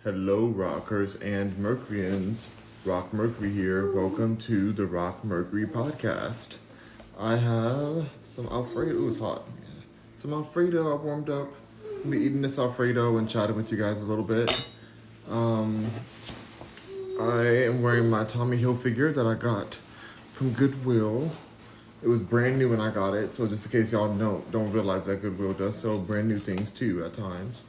Hello, rockers and Mercuryans. Rock Mercury here. Welcome to the Rock Mercury podcast. I have some Alfredo. Ooh, it's hot. Some Alfredo. I warmed up. I'll be eating this Alfredo and chatting with you guys a little bit. I am wearing my Tommy Hilfiger that I got from Goodwill. It was brand new when I got it, so just in case y'all don't realize that Goodwill does sell brand new things too at times.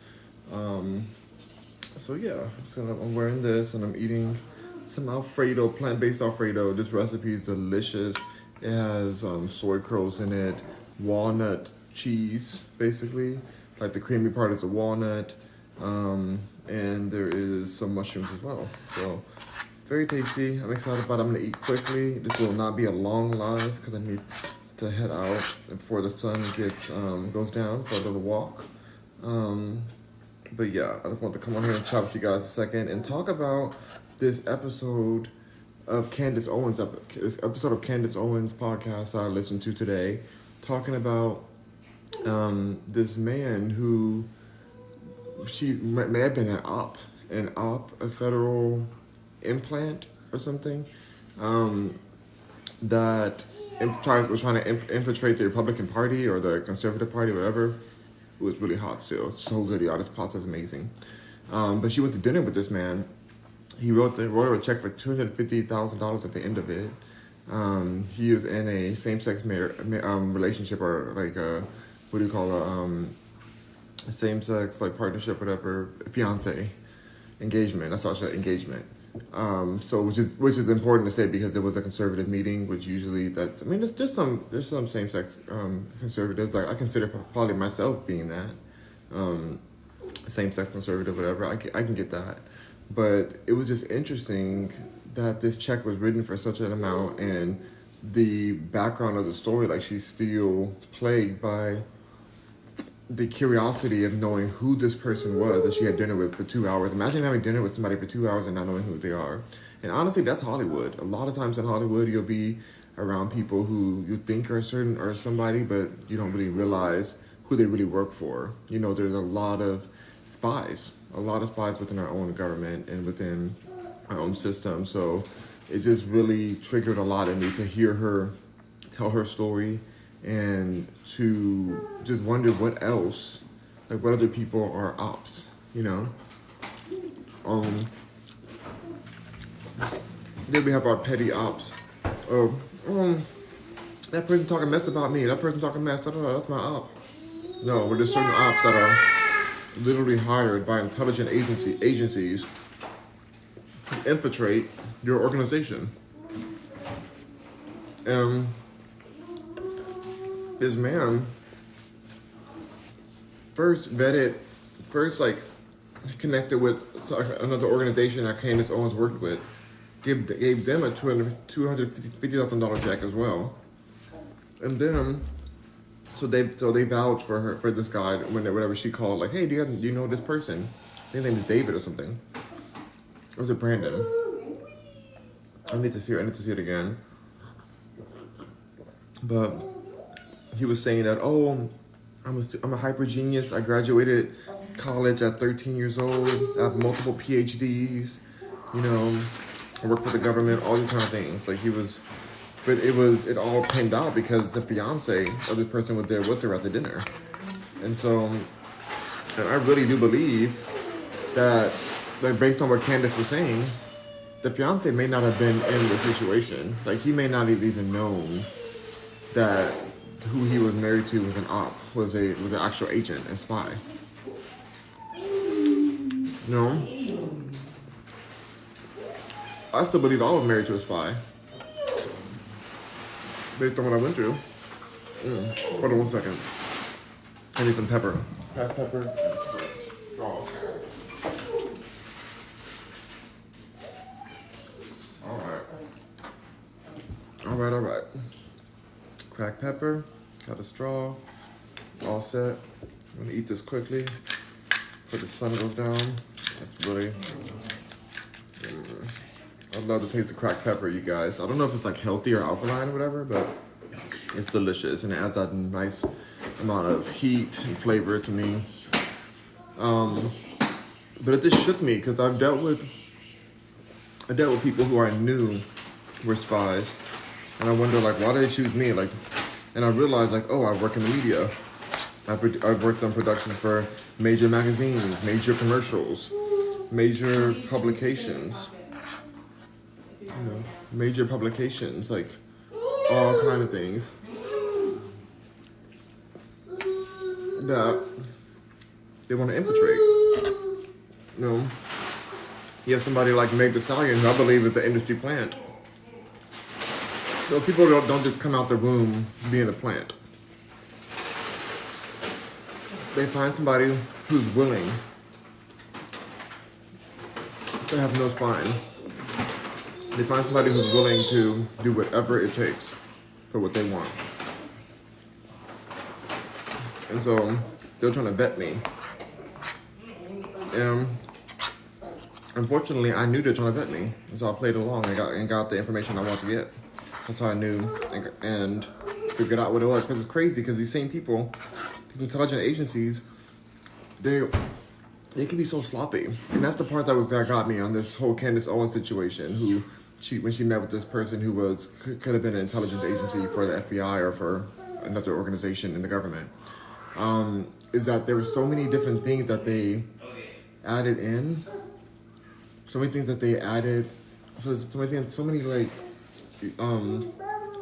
So yeah, I'm wearing this and I'm eating some Alfredo, plant-based Alfredo. This recipe is delicious. It has soy curls in it, walnut cheese, basically. Like the creamy part is the walnut, and there is some mushrooms as well. So very tasty. I'm excited about it. I'm gonna eat quickly. This will not be a long live because I need to head out before the sun goes down for a little walk. But yeah, I just want to come on here and chat with you guys a second and talk about this episode of Candace Owens' podcast I listened to today, talking about this man who she may have been a federal implant or something, that was trying to infiltrate the Republican Party or the Conservative Party, whatever. It was really hot still. It's so good, y'all. This pasta is amazing. But she went to dinner with this man. He wrote her a check for $250,000 at the end of it. He is in a same-sex relationship, or like a same-sex like partnership, whatever, fiance, engagement. That's why I said engagement. So which is important to say because it was a conservative meeting, which usually there's some same-sex conservatives. Like I consider probably myself being that same-sex conservative, whatever. I can get that, but it was just interesting that this check was written for such an amount, and the background of the story, like she's still plagued by the curiosity of knowing who this person was that she had dinner with for 2 hours. Imagine having dinner with somebody for 2 hours and not knowing who they are. And honestly, that's Hollywood. A lot of times in Hollywood, you'll be around people who you think are certain or somebody, but you don't really realize who they really work for. You know, there's a lot of spies within our own government and within our own system. So it just really triggered a lot in me to hear her tell her story, and to just wonder what else, like what other people are ops, you know? Then we have our petty ops. That person talking mess about me, that person talking mess, that's my op. No, we're just certain ops that are literally hired by intelligence agencies to infiltrate your organization. This man first connected with another organization that Candace Owens worked with, gave them a $250,000 check as well, and then so they vouched for this guy whenever she called, like, hey, do you know this person? His name is David or something. Or was it Brandon? I need to see it again. But he was saying that, I'm a hyper genius. I graduated college at 13 years old. I have multiple PhDs. You know, I work for the government. All these kind of things. But it all pinned out because the fiance of this person was there with her at the dinner, and I really do believe that, like, based on what Candace was saying, the fiance may not have been in the situation. Like, he may not have even known that who he was married to was an op, was an actual agent and spy. No, I still believe I was married to a spy, based on what I went through. Hold on one second. I need some pepper. Cracked pepper. Straw. All right. Cracked pepper. Got a straw. All set. I'm gonna eat this quickly before the sun goes down. That's really. I'd love to taste the cracked pepper, you guys. I don't know if it's like healthy or alkaline or whatever, but it's delicious and it adds that nice amount of heat and flavor to me. But it just shook me because I dealt with people who I knew were spies, and I wonder like why did they choose me? Like, and I realized like, oh, I work in the media. I've worked on production for major magazines, major commercials, major publications, major publications, like all kind of things that they want to infiltrate. You know, you have somebody like Meg Thee Stallion, who I believe is the industry plant. So people don't just come out the womb being a plant. They find somebody who's willing to have no spine. They find somebody who's willing to do whatever it takes for what they want. And so they're trying to vet me. And unfortunately, I knew they were trying to vet me. And so I played along and got the information I wanted to get. That's how I knew and figured out what it was. Because it's crazy because these same people, these intelligence agencies, they can be so sloppy. And that's the part that got me on this whole Candace Owens situation, when she met with this person who could have been an intelligence agency for the FBI or for another organization in the government, is that there were so many different things that they added in, so many things that they added, so many like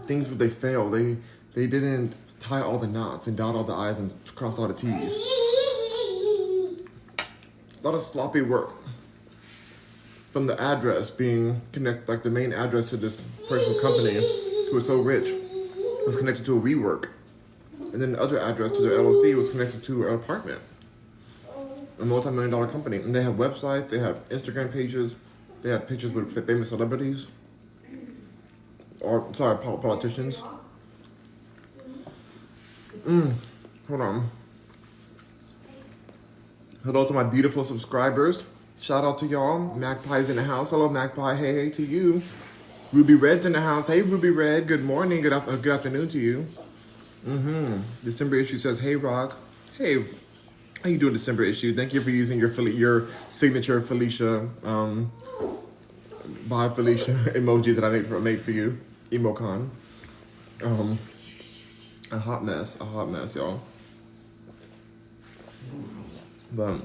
things where they failed. They didn't tie all the knots and dot all the I's and cross all the T's. A lot of sloppy work. From the address being connected, like the main address to this person's company, who was so rich, was connected to a WeWork. And then the other address to their LLC was connected to an apartment. A multi-million-dollar company. And they have websites, they have Instagram pages, they have pictures with famous celebrities. Politicians. Hold on. Hello to my beautiful subscribers. Shout out to y'all. Magpie's in the house. Hello, Magpie. Hey to you. Ruby Red's in the house. Hey, Ruby Red. Good morning. Good afternoon to you. December issue says, hey, Rock. Hey, how you doing, December issue? Thank you for using your signature Felicia, bye Felicia emoji that I made for you. Emocon. A hot mess, y'all. But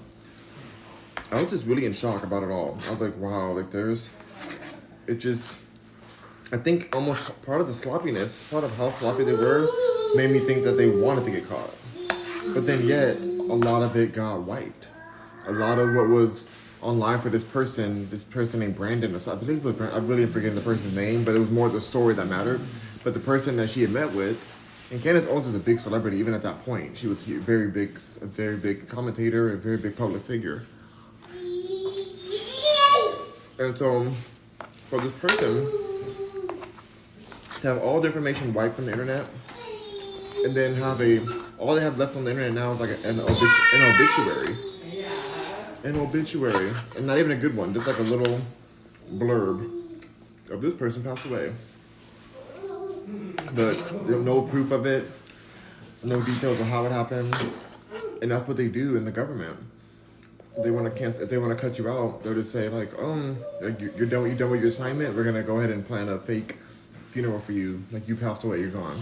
I was just really in shock about it all. I was like, wow, like I think almost part of the sloppiness, part of how sloppy they were, made me think that they wanted to get caught. But then yet, a lot of it got wiped. A lot of what was online for this person named Brandon, or so, I believe it was Brandon, I really am forgetting the person's name, but it was more the story that mattered. But the person that she had met with, and Candace Owens is a big celebrity even at that point. She was a very big commentator, a very big public figure. And so, for this person to have all the information wiped from the internet, and then all they have left on the internet now is like an obituary. An obituary, and not even a good one, just like a little blurb of this person passed away. But there's no proof of it, no details of how it happened, and that's what they do in the government. If they want to cut you out, they'll just say like, you're done with your assignment. We're gonna go ahead and plan a fake funeral for you, like you passed away, you're gone.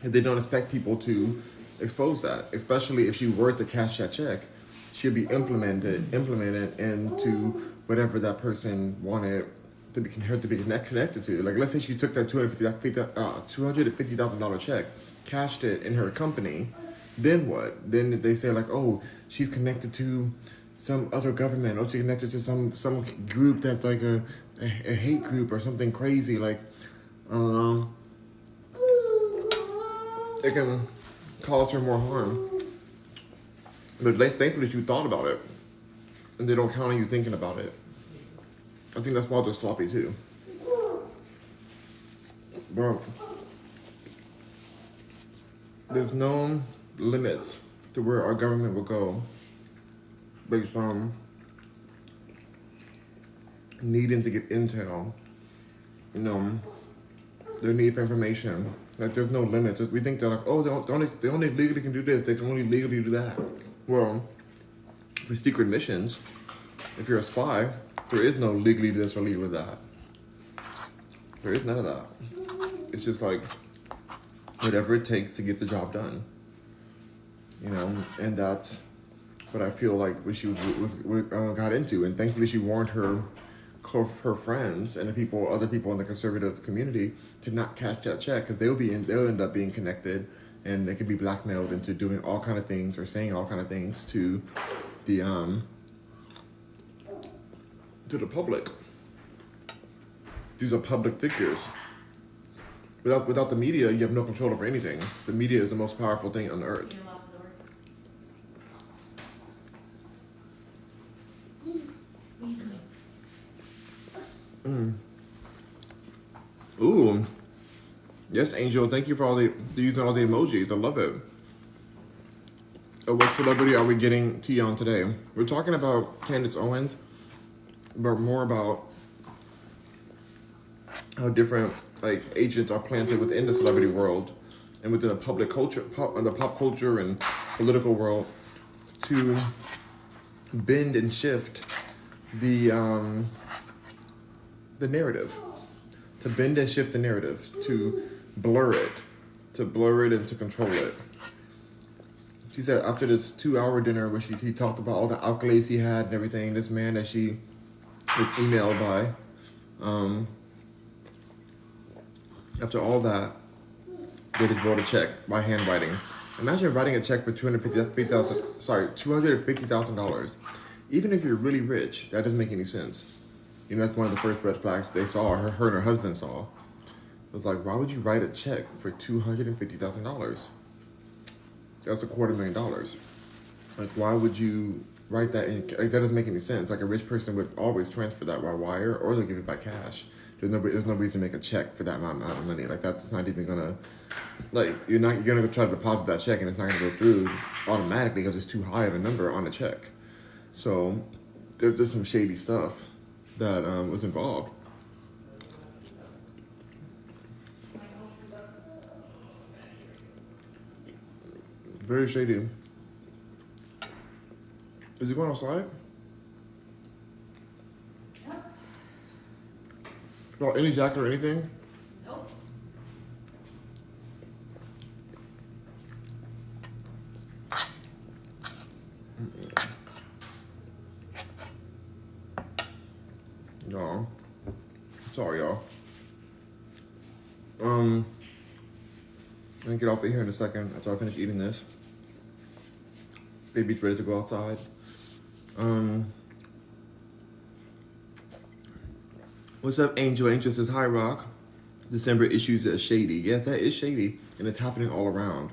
And they don't expect people to expose that, especially if she were to cash that check. She'll be implemented into whatever that person wanted to be connected to. Like, let's say she took that $250,000 check, cashed it in her company. Then what? Then they say like, oh, she's connected to some other government, or she's connected to some group that's like a hate group or something crazy. Like, it can cause her more harm. But thankfully you thought about it, and they don't count on you thinking about it. I think that's why they're sloppy too. But there's no limits to where our government will go based on needing to get intel, their need for information. Like, there's no limits. We think they're like, oh, they only legally can do this. They can only legally do that. Well, for secret missions, if you're a spy, there is no legally this or legally that. There is none of that. It's just like whatever it takes to get the job done. You know, and that's what I feel like what she got into. And thankfully, she warned her friends and other people in the conservative community to not cash that check, because they'll end up being connected, and they could be blackmailed into doing all kind of things or saying all kind of things to the public. These are public figures. Without the media, you have no control over anything. The media is the most powerful thing on earth. Ooh. Yes, Angel. Thank you for using all the emojis. I love it. What celebrity are we getting tea on today? We're talking about Candace Owens, but more about how different agents are planted within the celebrity world and within the public culture, the pop culture and political world, to bend and shift the narrative, to bend and shift the narrative, to blur it and to control it. She said after this 2-hour dinner where he talked about all the accolades he had and everything, this man that she was emailed by, after all that, they just wrote a check by handwriting. Imagine writing a check for $250,000. Even if you're really rich, that doesn't make any sense. You know, that's one of the first red flags they saw, her and her husband saw. It was like, why would you write a check for $250,000? That's $250,000. Like, why would you write that? That doesn't make any sense. Like, a rich person would always transfer that by wire, or they'll give it by cash. There's no reason to make a check for that amount of money. Like, that's not even gonna, you're gonna try to deposit that check and it's not gonna go through automatically because it's too high of a number on the check. So there's just some shady stuff that was involved. Very shady. Is he going outside? Got any jacket or anything? Nope. No. Sorry, y'all. I'm gonna get off of here in a second after I finish eating this. Baby's ready to go outside. What's up, Angel? Angel says, hi, Rock. December issues is shady. Yes, that is shady, and it's happening all around.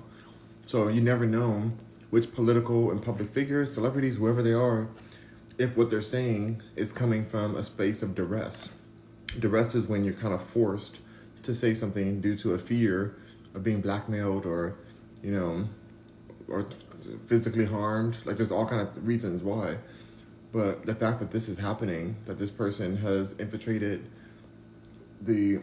So you never know which political and public figures, celebrities, whoever they are, if what they're saying is coming from a space of duress. Duress is when you're kind of forced to say something due to a fear of being blackmailed or, or physically harmed. Like, there's all kind of reasons why. But the fact that this is happening, that this person has infiltrated the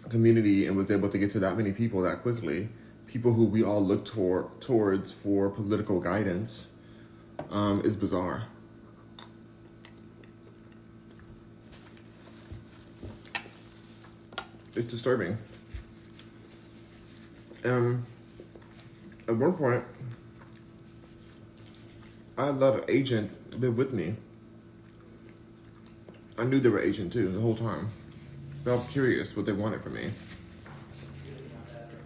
community and was able to get to that many people that quickly, people who we all look towards for political guidance, is bizarre. It's disturbing. At one point, I let an agent live with me. I knew they were agent too the whole time, but I was curious what they wanted from me.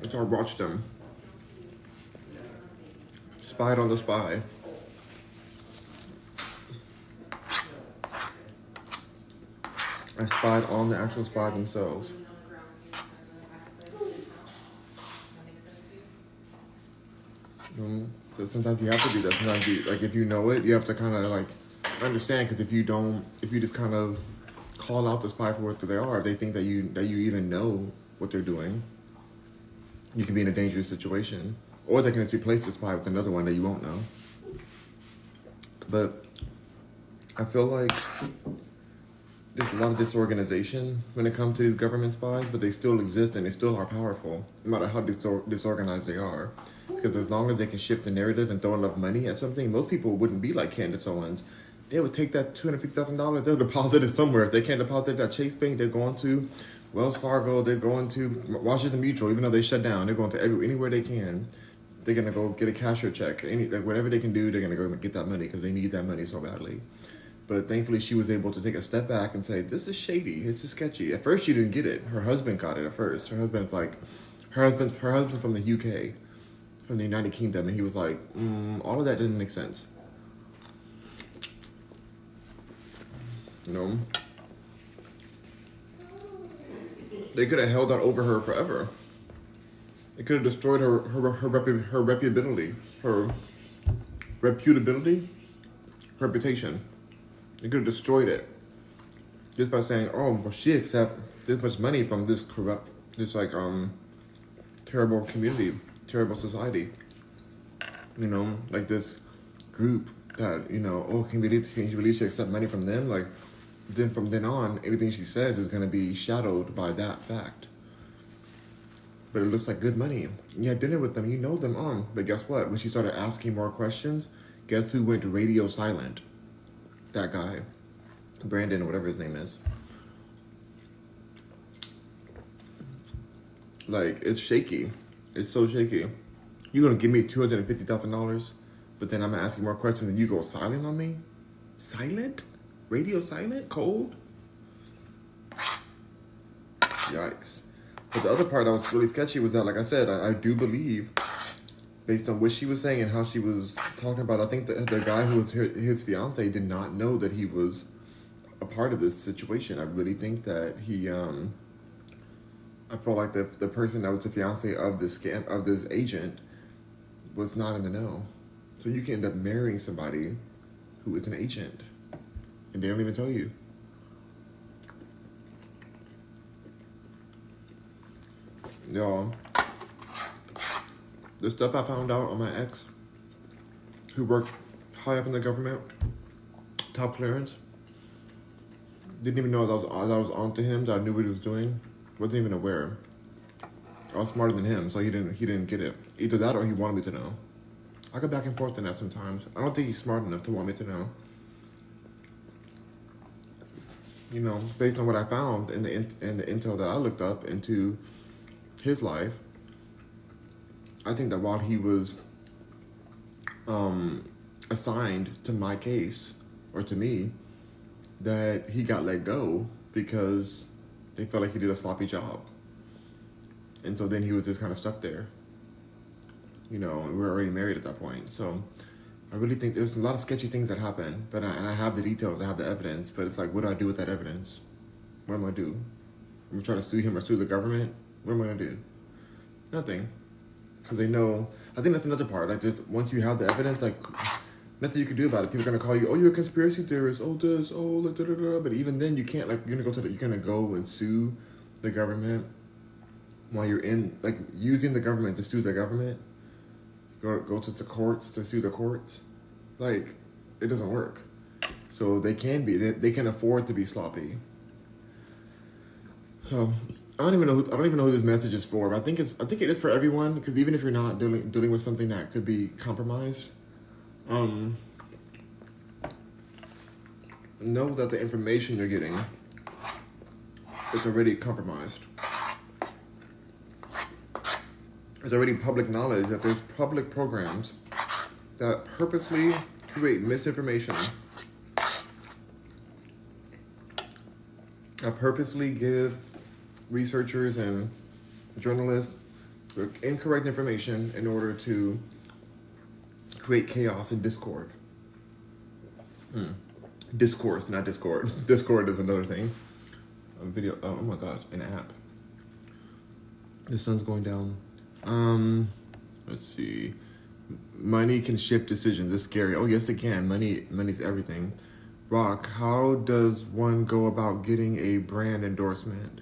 And so I watched them. Spied on the spy. I spied on the actual spy themselves. So sometimes you have to do that. Sometimes if you know it, you have to kind of understand, because if you just kind of call out the spy for what they are, if they think that you even know what they're doing, you can be in a dangerous situation. Or they can just replace the spy with another one that you won't know. But I feel like there's a lot of disorganization when it comes to these government spies, but they still exist and they still are powerful, no matter how disorganized they are. Because as long as they can shift the narrative and throw enough money at something, most people wouldn't be like Candace Owens. They would take that $250,000, they'll deposit it somewhere. If they can't deposit it at Chase Bank, they're going to Wells Fargo, they're going to Washington Mutual, even though they shut down, they're going to anywhere they can. They're gonna go get a cashier check, whatever they can do, they're gonna go get that money because they need that money so badly. But thankfully, she was able to take a step back and say, "This is shady. This is sketchy." At first, she didn't get it. Her husband got it at first. Her husband's from the UK, from the United Kingdom, and he was like, "All of that didn't make sense." You know, they could have held that over her forever. It could have destroyed her reputability, her reputation. It could have destroyed it just by saying, "Oh, well, she accept this much money from this terrible community, terrible society." You know, like this group that can you believe she accept money from them? Like, then from then on, anything she says is going to be shadowed by that fact. But it looks like good money. You had dinner with them, you know them on. But guess what? When she started asking more questions, guess who went radio silent? That guy. Brandon, or whatever his name is. Like, it's shaky. It's so shaky. You're gonna give me $250,000, but then I'm gonna ask you more questions and you go silent on me? Silent? Radio silent? Cold? Yikes. But the other part that was really sketchy was that, like I said, I do believe, based on what she was saying and how she was talking about, I think the guy who was his fiance did not know that he was a part of this situation. I really think that he, I felt like the person that was the fiance of this agent was not in the know. So you can end up marrying somebody who is an agent, and they don't even tell you. Y'all, the stuff I found out on my ex, who worked high up in the government, top clearance, didn't even know that I was on to him, that I knew what he was doing, wasn't even aware. I was smarter than him, so he didn't get it. Either that or he wanted me to know. I go back and forth on that sometimes. I don't think he's smart enough to want me to know. You know, based on what I found in the intel that I looked up into his life, I think that while he was assigned to my case, or to me, that he got let go because they felt like he did a sloppy job. And so then he was just kind of stuck there. You know, we were already married at that point. So I really think there's a lot of sketchy things that happen, and I have the details, I have the evidence, but it's like, what do I do with that evidence? What am I do? I'm trying to sue him or sue the government? What am I going to do? Nothing. Because they know, I think that's another part, like just once you have the evidence, like nothing you can do about it. People are going to call you, "Oh, you're a conspiracy theorist, oh this, oh da, da, da." But even then you can't, like, you're going to go and sue the government while you're in, like, using the government to sue the government. Go to the courts to sue the courts. Like, it doesn't work. So they can afford to be sloppy. So I don't even know who this message is for. But I think it is for everyone, because even if you're not dealing with something that could be compromised, know that the information you're getting is already compromised. It's already public knowledge that there's public programs that purposely create misinformation, that purposely give researchers and journalists incorrect information in order to create chaos and discord. Discourse, not discord. Discord is another thing. A video, oh my gosh, an app. The sun's going down. Let's see. Money can shift decisions. It's scary. Oh yes, it can. Money's everything. Rock, how does one go about getting a brand endorsement?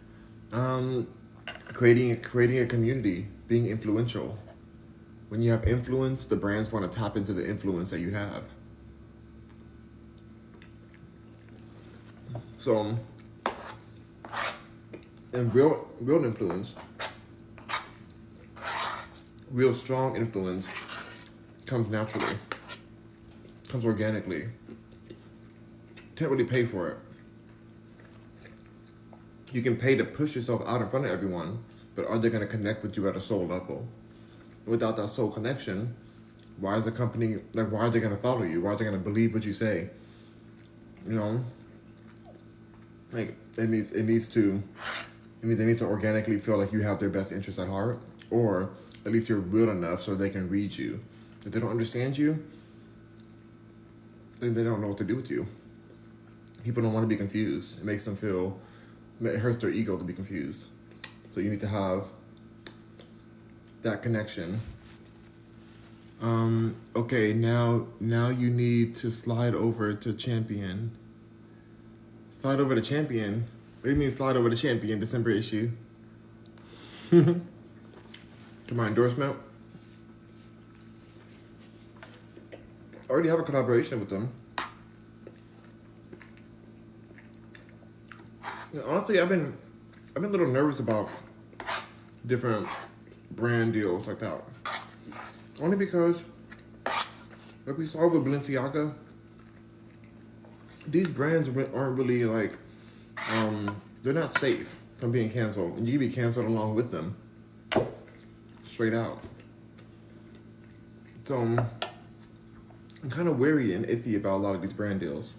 Creating a community, being influential. When you have influence, the brands want to tap into the influence that you have. So And real influence, real strong influence comes naturally, comes organically. Can't really pay for it. You can pay to push yourself out in front of everyone, but are they going to connect with you at a soul level? Without that soul connection, why is the company, like, why are they going to follow you? Why are they going to believe what you say? You know, like, they need to organically feel like you have their best interest at heart, or at least you're real enough so they can read you. If they don't understand you, then they don't know what to do with you. People don't want to be confused. It makes them feel, it hurts their ego to be confused. So you need to have that connection. Okay, now you need to slide over to Champion. Slide over to Champion? What do you mean slide over to Champion, December issue? To my endorsement? I already have a collaboration with them. Honestly, I've been a little nervous about different brand deals like that. Only because, like we saw with Balenciaga, these brands aren't really like, they're not safe from being canceled. And you can be canceled along with them. Straight out. So I'm kind of wary and iffy about a lot of these brand deals.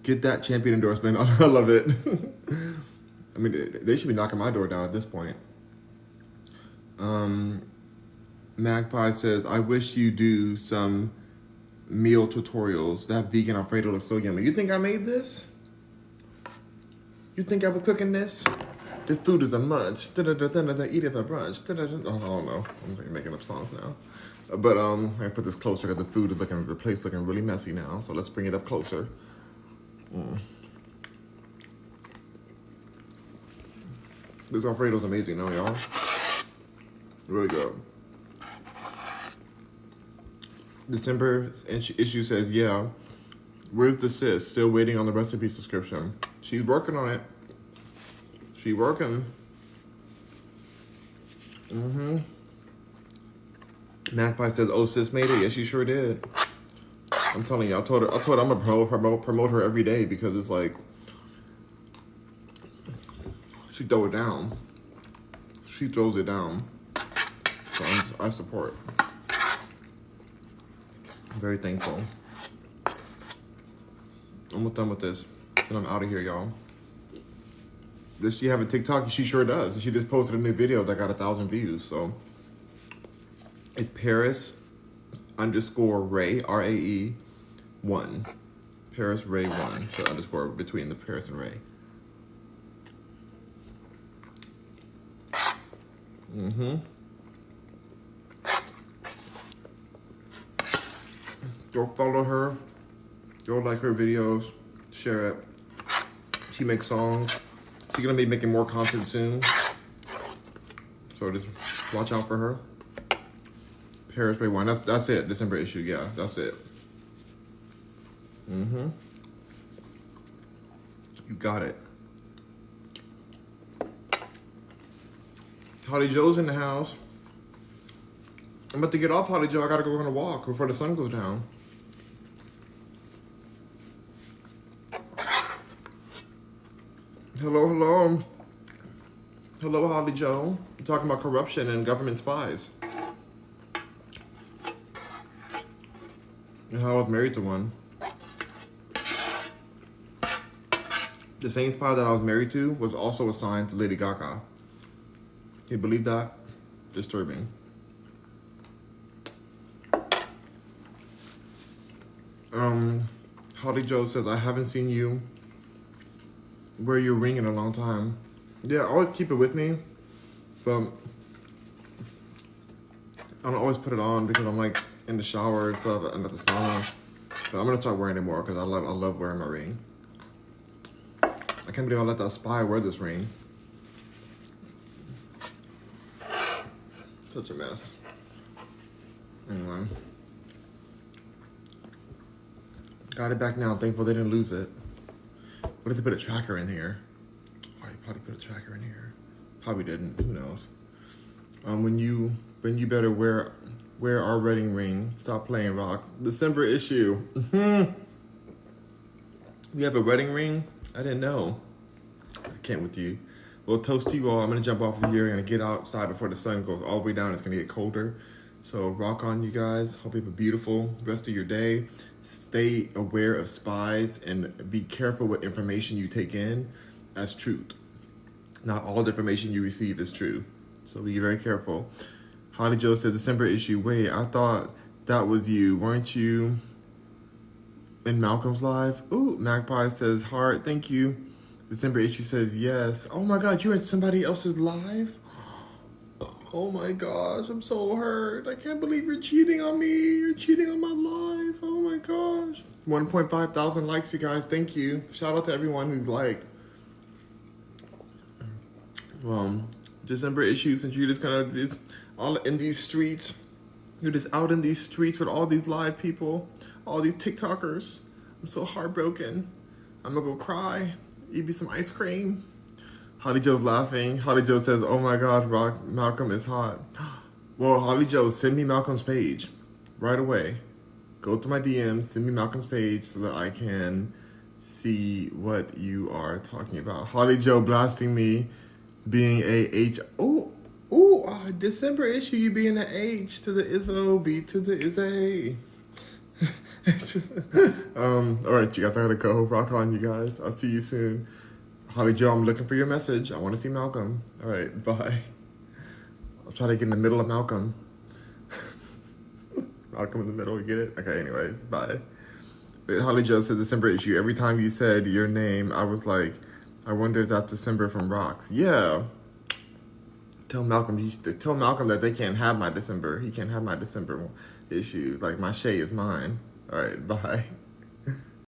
Get that Champion endorsement. I love it. I mean, they should be knocking my door down at this point. Magpie says, I wish you do some meal tutorials. That vegan Alfredo looks so yummy. You think I made this? You think I was cooking this? This food is a munch. Eat it for brunch. Oh, I don't know. I'm making up songs now. But I put this closer because the food is looking, the plate's looking really messy now. So let's bring it up closer. This Alfredo's amazing, no, y'all? Really good. December issue says, yeah, where's the sis? Still waiting on the recipe subscription. She's working on it. She working. Magpie says, oh, sis made it. Yeah, she sure did. I'm telling you, I told her I'm gonna promote her every day because it's like, she throw it down. She throws it down. So I support. I'm very thankful. Almost done with this. And I'm out of here, y'all. Does she have a TikTok? She sure does. And she just posted a new video that got 1,000 views. So it's Paris_Ray, R-A-E 1. Paris Ray 1. So underscore between the Paris and Ray. Go follow her. Go like her videos. Share it. She makes songs. She's gonna be making more content soon. So just watch out for her. Paris Ray 1. That's it. December issue. Yeah, that's it. You got it. Holly Joe's in the house. I'm about to get off, Holly Joe. I gotta go on a walk before the sun goes down. Hello, hello. Hello, Holly Joe. I'm talking about corruption and government spies. And how I was married to one. The same spy that I was married to was also assigned to Lady Gaga. Can you believe that? Disturbing. Holly Joe says, I haven't seen you wear your ring in a long time. Yeah, I always keep it with me, but I don't always put it on because I'm like in the shower and stuff and at the sauna. But I'm gonna start wearing it more because I love wearing my ring. I can't believe I let that spy wear this ring. Such a mess. Anyway. Got it back now. Thankful they didn't lose it. What if they put a tracker in here? Oh, you probably put a tracker in here. Probably didn't. Who knows? When you better wear our wedding ring. Stop playing, Rock. December issue. You have a wedding ring? I didn't know. I can't with you. Well, toast to you all. I'm gonna jump off of here. I'm gonna get outside before the sun goes all the way down. It's gonna get colder. So rock on, you guys. Hope you have a beautiful rest of your day. Stay aware of spies and be careful what information you take in as truth. Not all the information you receive is true. So be very careful. Holly Joe said, December issue. Wait, I thought that was you. Weren't you in Malcolm's live? Ooh, Magpie says, heart, thank you. December issue says, yes. Oh my God, you're in somebody else's live? Oh my gosh, I'm so hurt. I can't believe you're cheating on me. You're cheating on my life. Oh my gosh. 1.5 thousand likes, you guys. Thank you. Shout out to everyone who's liked. December issue, since you're just kind of all in these streets. You're just out in these streets with all these live people, all these TikTokers. I'm so heartbroken. I'm gonna go cry, eat me some ice cream. Holly Joe's laughing. Holly Joe says, oh my God, Rock, Malcolm is hot. Well, Holly Joe, send me Malcolm's page right away. Go to my DMs, send me Malcolm's page so that I can see what you are talking about. Holly Joe blasting me being a H. December issue, you being an H to the Izzo, B to the Izzy. All right, you guys, I gotta go. Rock on, you guys. I'll see you soon. Holly Joe, I'm looking for your message. I want to see Malcolm. All right, bye. I'll try to get in the middle of Malcolm. Malcolm in the middle, you get it? Okay, anyways, bye. Wait, Holly Joe said December issue. Every time you said your name, I was like, I wonder if that's December from Rocks. Yeah. Tell Malcolm that they can't have my December. He can't have my December issue. Like, my Shay is mine. All right, bye.